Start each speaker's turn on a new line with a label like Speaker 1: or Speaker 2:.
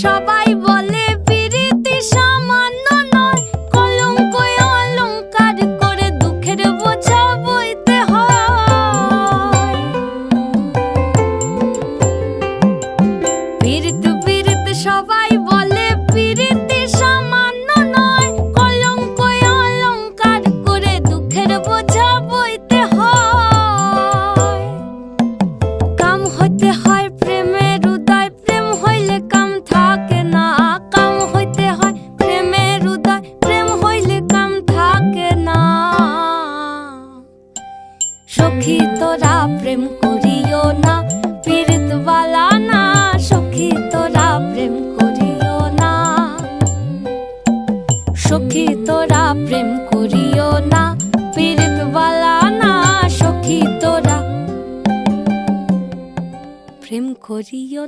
Speaker 1: সবাই বলে পিরিতি সামান্য নয়, কলঙ্ক অলংকার করে দুঃখের বোঝা বইতে হয়। পিরিত পিরিত সবাই বলে পিরিতি সামান্য নয়, কলঙ্ক অলংকার করে দুঃখের বোঝা বইতে হয়। কাম হইতে হয় প্রেমের উদয়, প্রেম হইলে কাম থাকে না। কাম হইতে হয় প্রেমের উদয়, প্রেম হইলে কাম থাকে না। সখী তোরা প্রেম করিও না, পীড়িত বালা না। সখী তোরা প্রেম করিও না, সখী তোরা প্রেম করিও না, পীড়িত বালা না। সখী তোরা প্রেম করিও